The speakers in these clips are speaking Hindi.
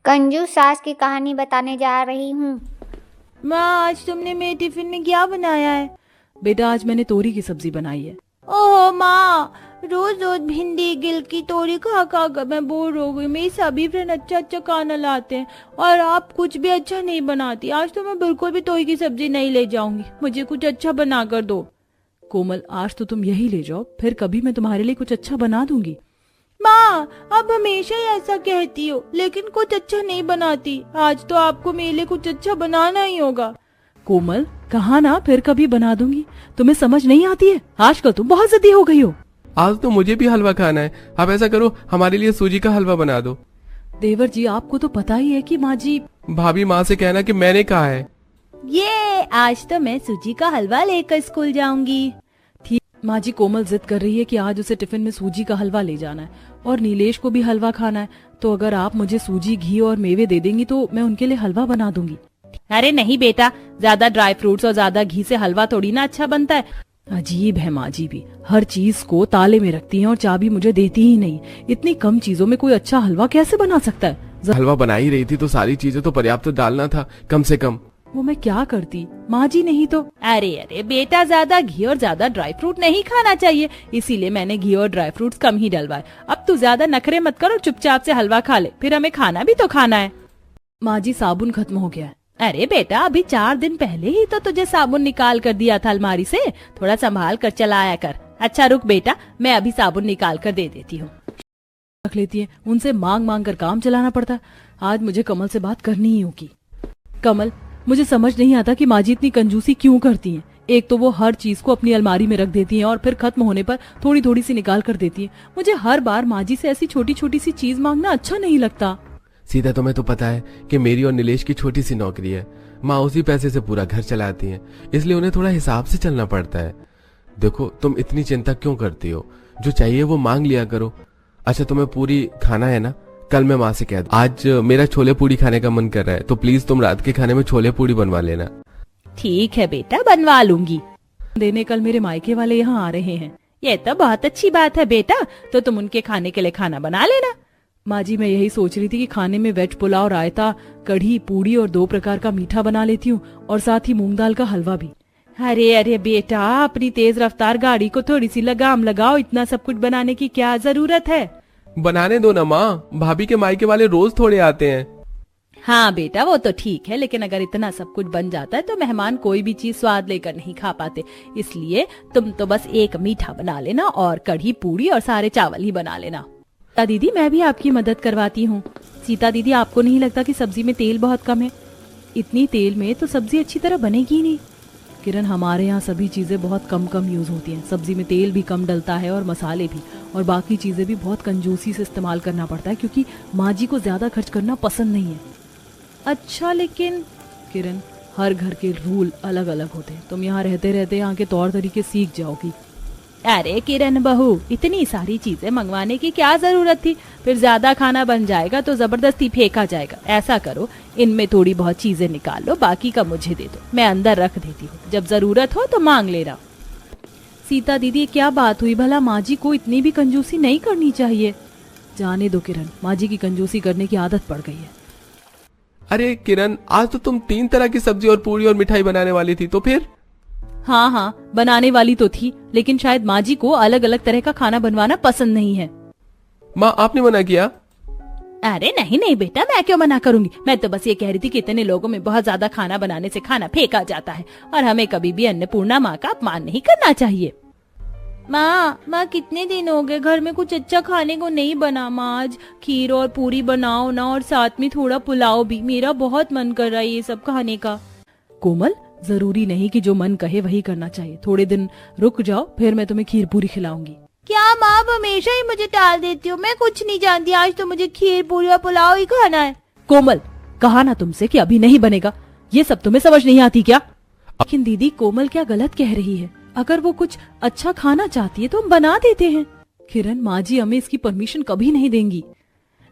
कंजूस सास की कहानी बताने जा रही हूँ। माँ, आज तुमने मेरे टिफिन में क्या बनाया है? बेटा, आज मैंने तोरी की सब्जी बनाई है। ओह माँ, रोज रोज भिंडी गिल की तोरी खा खा कर मैं बोर हो गई। मेरी सभी फ्रेंड अच्छा अच्छा खाना लाते हैं और आप कुछ भी अच्छा नहीं बनाती। आज तो मैं बिल्कुल भी तोरी की सब्जी नहीं ले जाऊंगी, मुझे कुछ अच्छा बना कर दो। कोमल, आज तो तुम यही ले जाओ, फिर कभी मैं तुम्हारे लिए कुछ अच्छा बना दूंगी। माँ, आप हमेशा ही ऐसा कहती हो लेकिन कुछ अच्छा नहीं बनाती। आज तो आपको मेरे लिए कुछ अच्छा बनाना ही होगा। कोमल, कहा ना फिर कभी बना दूंगी। तुम्हें समझ नहीं आती है? आजकल तुम बहुत जिद्दी हो गई हो। आज तो मुझे भी हलवा खाना है। आप ऐसा करो, हमारे लिए सूजी का हलवा बना दो। देवर जी, आपको तो पता ही है कि माँ जी। भाभी, माँ से कहना कि मैंने कहा है। ये आज तो मैं सूजी का हलवा लेकर स्कूल जाऊंगी। ठीक, माँ जी कोमल जिद कर रही है कि आज उसे टिफिन में सूजी का हलवा ले जाना है और नीलेश को भी हलवा खाना है। तो अगर आप मुझे सूजी, घी और मेवे दे देंगी तो मैं उनके लिए हलवा बना दूंगी। अरे नहीं बेटा, ज्यादा ड्राई फ्रूट्स और ज्यादा घी से हलवा थोड़ी ना अच्छा बनता है। अजीब है माँ जी भी, हर चीज को ताले में रखती हैं और चाबी मुझे देती ही नहीं। इतनी कम चीजों में कोई अच्छा हलवा कैसे बना सकता है? हलवा बना ही रही थी तो सारी चीजें तो पर्याप्त डालना था, कम से कम। वो मैं क्या करती, माँ जी नहीं तो। अरे बेटा, ज्यादा घी और ज्यादा ड्राई फ्रूट नहीं खाना चाहिए, इसीलिए मैंने घी और ड्राई फ्रूट्स कम ही डलवाए। अब तू ज्यादा नखरे मत कर और चुपचाप से हलवा खा ले, फिर हमें खाना भी तो खाना है। माँ जी, साबुन खत्म हो गया है। अरे बेटा, अभी 4 दिन पहले ही तो तुझे साबुन निकाल कर दिया था अलमारी से, थोड़ा संभाल कर चलाया कर। अच्छा रुक बेटा, मैं अभी साबुन निकाल कर दे देती हूँ। रख लेती है, उनसे मांग मांग कर काम चलाना पड़ता है। आज मुझे कमल से बात करनी ही होगी। कमल, मुझे समझ नहीं आता कि माँ जी इतनी कंजूसी क्यों करती हैं। एक तो वो हर चीज को अपनी अलमारी में रख देती हैं और फिर खत्म होने पर थोड़ी थोड़ी सी निकाल कर देती हैं। मुझे हर बार माँ जी से ऐसी छोटी छोटी सी चीज मांगना अच्छा नहीं लगता। सीधा तुम्हें तो पता है कि मेरी और नीलेश की छोटी सी नौकरी है। माँ उसी पैसे से पूरा घर चलाती है, इसलिए उन्हें थोड़ा हिसाब से चलना पड़ता है। देखो, तुम इतनी चिंता क्यों करती हो? जो चाहिए वो मांग लिया करो। अच्छा, तुम्हें पूरी खाना है ना? कल मैं माँ से कह दूं, आज मेरा छोले पूरी खाने का मन कर रहा है, तो प्लीज तुम रात के खाने में छोले पूरी बनवा लेना। ठीक है बेटा, बनवा लूंगी। देने कल मेरे मायके वाले यहाँ आ रहे हैं। ये तो बहुत अच्छी बात है बेटा, तो तुम उनके खाने के लिए खाना बना लेना। माँ जी, मैं यही सोच रही थी कि खाने में वेज पुलाव, रायता, कढ़ी, पूड़ी और 2 प्रकार का मीठा बना लेती हूँ और साथ ही मूंग दाल का हलवा भी। अरे बेटा, अपनी तेज रफ्तार गाड़ी को थोड़ी सी लगाम लगाओ, इतना सब कुछ बनाने की क्या जरूरत है? बनाने दो ना माँ, भाभी के मायके वाले रोज थोड़े आते हैं। हाँ बेटा, वो तो ठीक है, लेकिन अगर इतना सब कुछ बन जाता है तो मेहमान कोई भी चीज स्वाद लेकर नहीं खा पाते। इसलिए तुम तो बस एक मीठा बना लेना और कढ़ी, पूड़ी और सारे चावल ही बना लेना। सीता दीदी, मैं भी आपकी मदद करवाती हूँ। सीता दीदी, आपको नहीं लगता कि सब्जी में तेल बहुत कम है? इतनी तेल में तो सब्जी अच्छी तरह बनेगी ही नहीं। किरण, हमारे यहाँ सभी चीजें बहुत कम कम यूज होती हैं। सब्जी में तेल भी कम डलता है और मसाले भी, और बाकी चीजें भी बहुत कंजूसी से इस्तेमाल करना पड़ता है क्योंकि माँ जी को ज्यादा खर्च करना पसंद नहीं है। अच्छा, लेकिन किरण, हर घर के रूल अलग अलग होते हैं। तुम यहाँ रहते रहते यहाँ के तौर तरीके सीख जाओगी। अरे किरण बहू, इतनी सारी चीजें मंगवाने की क्या जरूरत थी? फिर ज्यादा खाना बन जाएगा तो जबरदस्ती फेंका जाएगा। ऐसा करो, इनमें थोड़ी बहुत चीजें निकाल लो, बाकी का मुझे दे दो, मैं अंदर रख देती हूँ, जब जरूरत हो तो मांग लेना। सीता दीदी, क्या बात हुई भला? माँ जी को इतनी भी कंजूसी नहीं करनी चाहिए। जाने दो किरण, माँ जी की कंजूसी करने की आदत पड़ गई है। अरे किरण, आज तो तुम 3 तरह की सब्जी और पूरी और मिठाई बनाने वाली थी, तो फिर? हाँ, बनाने वाली तो थी, लेकिन शायद माँ जी को अलग अलग तरह का खाना बनवाना पसंद नहीं है। माँ, आपने मना किया? अरे नहीं बेटा, मैं क्यों मना करूंगी? मैं तो बस ये कह रही थी कि इतने लोगों में बहुत ज्यादा खाना बनाने से खाना फेंका जाता है और हमें कभी भी अन्नपूर्णा माँ का अपमान नहीं करना चाहिए। माँ, कितने दिन हो गए घर में कुछ अच्छा खाने को नहीं बना। माँ, आज खीर और पूरी बनाओ ना, और साथ में थोड़ा पुलाव भी। मेरा बहुत मन कर रहा है ये सब खाने का। कोमल, जरूरी नहीं कि जो मन कहे वही करना चाहिए। थोड़े दिन रुक जाओ, फिर मैं तुम्हें खीर पूरी खिलाऊंगी। क्या माँ, आप हमेशा ही मुझे टाल देती हो? मैं कुछ नहीं जानती, आज तो मुझे खीर, पूरी और पुलाव ही खाना है। कोमल, कहा ना तुमसे कि अभी नहीं बनेगा। ये सब तुम्हें समझ नहीं आती क्या? लेकिन दीदी, कोमल क्या गलत कह रही है? अगर वो कुछ अच्छा खाना चाहती है तो हम बना देते हैं। किरण, माँ जी हमें इसकी परमिशन कभी नहीं देंगी।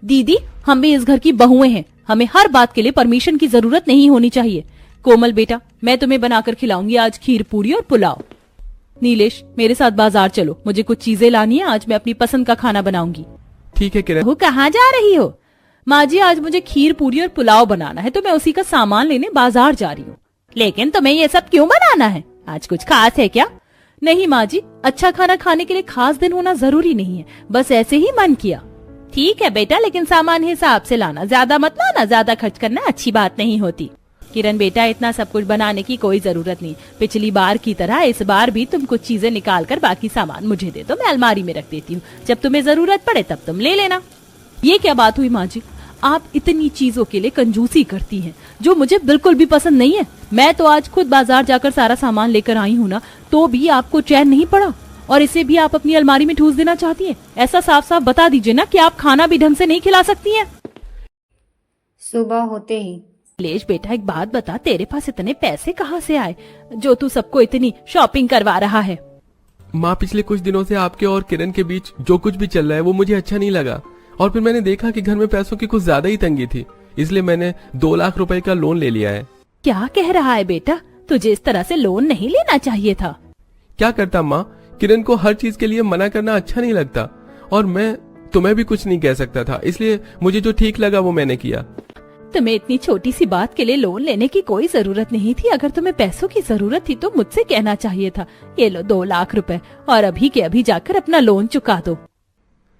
दीदी, हम भी इस घर की बहुएं हैं, हमें हर बात के लिए परमिशन की जरूरत नहीं होनी चाहिए। कोमल बेटा, मैं तुम्हें बनाकर खिलाऊंगी आज खीर, पूरी और पुलाव। नीलेश, मेरे साथ बाजार चलो, मुझे कुछ चीजें लानी है, आज मैं अपनी पसंद का खाना बनाऊंगी। ठीक है किरण। वो कहाँ जा रही हो? माँ जी आज मुझे खीर पूरी और पुलाव बनाना है, तो मैं उसी का सामान लेने बाजार जा रही हूँ। लेकिन तुम्हें ये सब क्यों बनाना है? आज कुछ खास है क्या? नहीं माँ जी, अच्छा खाना खाने के लिए खास दिन होना जरूरी नहीं है, बस ऐसे ही मन किया। ठीक है बेटा, लेकिन सामान हिसाब से लाना, ज्यादा मत लाना, ज्यादा खर्च करना अच्छी बात नहीं होती। किरण बेटा, इतना सब कुछ बनाने की कोई जरूरत नहीं। पिछली बार की तरह इस बार भी तुम कुछ चीजें निकाल कर बाकी सामान मुझे दे दो, मैं अलमारी में रख देती हूँ। जब तुम्हें जरूरत पड़े तब तुम ले लेना। ये क्या बात हुई माँ जी, आप इतनी चीजों के लिए कंजूसी करती हैं, जो मुझे बिल्कुल भी पसंद नहीं है। मैं तो आज खुद बाजार जाकर सारा सामान लेकर आई हूँ ना, तो भी आपको चैन नहीं पड़ा, और इसे भी आप अपनी अलमारी में ठूस देना चाहती हैं। ऐसा साफ साफ बता दीजिए ना कि आप खाना भी ढंग से नहीं खिला सकती हैं। सुबह होते ही नीलेश बेटा, एक बात बता, तेरे पास इतने पैसे कहाँ से आए जो तू सबको इतनी शॉपिंग करवा रहा है? माँ, पिछले कुछ दिनों से आपके और किरण के बीच जो कुछ भी चल रहा है वो मुझे अच्छा नहीं लगा, और फिर मैंने देखा कि घर में पैसों की कुछ ज्यादा ही तंगी थी, इसलिए मैंने 2 लाख रुपए का लोन ले लिया है। क्या कह रहा है बेटा? तुझे इस तरह से लोन नहीं लेना चाहिए था। क्या करता माँ, किरण को हर चीज के लिए मना करना अच्छा नहीं लगता, और मैं तुम्हें भी कुछ नहीं कह सकता था, इसलिए मुझे जो ठीक लगा वो मैंने किया। तुम्हें इतनी छोटी सी बात के लिए लोन लेने की कोई जरूरत नहीं थी। अगर तुम्हें पैसों की जरूरत थी तो मुझसे कहना चाहिए था। ये लो 2 लाख रुपए, और अभी के अभी जाकर अपना लोन चुका दो।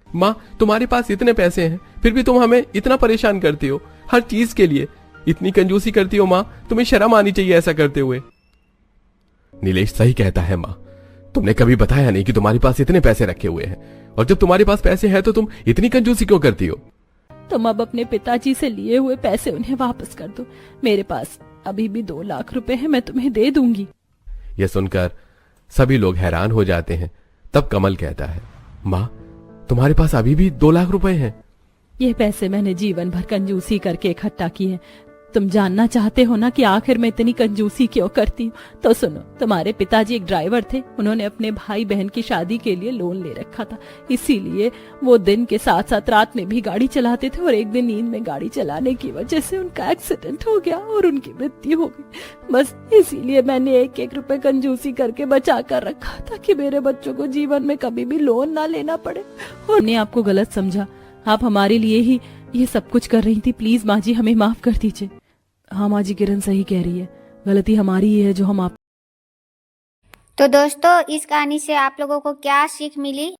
माँ, तुम्हारे पास इतने पैसे हैं, फिर भी तुम हमें इतना परेशान करती हो, हर चीज के लिए इतनी कंजूसी करती हो। माँ, तुम्हें शर्म आनी चाहिए ऐसा करते हुए। नीलेश सही कहता है माँ, तुमने कभी बताया नहीं कि तुम्हारे पास इतने पैसे रखे हुए हैं, और जब तुम्हारे पास पैसे हैं तो तुम इतनी कंजूसी क्यों करती हो? तुम अब अपने पिताजी से लिए हुए पैसे उन्हें वापस कर दो। मेरे पास अभी भी 2 लाख रुपए हैं, मैं तुम्हें दे दूंगी। यह सुनकर सभी लोग हैरान हो जाते हैं। तब कमल कहता है, माँ, तुम्हारे पास अभी भी 2 लाख रुपए हैं? ये पैसे मैंने जीवन भर कंजूसी करके इकट्ठा किए हैं। तुम जानना चाहते हो ना कि आखिर मैं इतनी कंजूसी क्यों करती हूँ? तो सुनो, तुम्हारे पिताजी एक ड्राइवर थे, उन्होंने अपने भाई बहन की शादी के लिए लोन ले रखा था, इसीलिए वो दिन के साथ साथ रात में भी गाड़ी चलाते थे, और एक दिन नींद में गाड़ी चलाने की वजह से उनका एक्सीडेंट हो गया और उनकी मृत्यु हो गई। बस इसीलिए मैंने 1-1 रुपए कंजूसी करके बचा कर रखा था कि मेरे बच्चों को जीवन में कभी भी लोन ना लेना पड़े। और मैंने आपको गलत समझा, आप हमारे लिए ही ये सब कुछ कर रही थी। प्लीज माँ जी, हमें माफ कर दीजिए। हाँ माँ जी, किरण सही कह रही है, गलती हमारी ही है जो हम आप। तो दोस्तों, इस कहानी से आप लोगों को क्या सीख मिली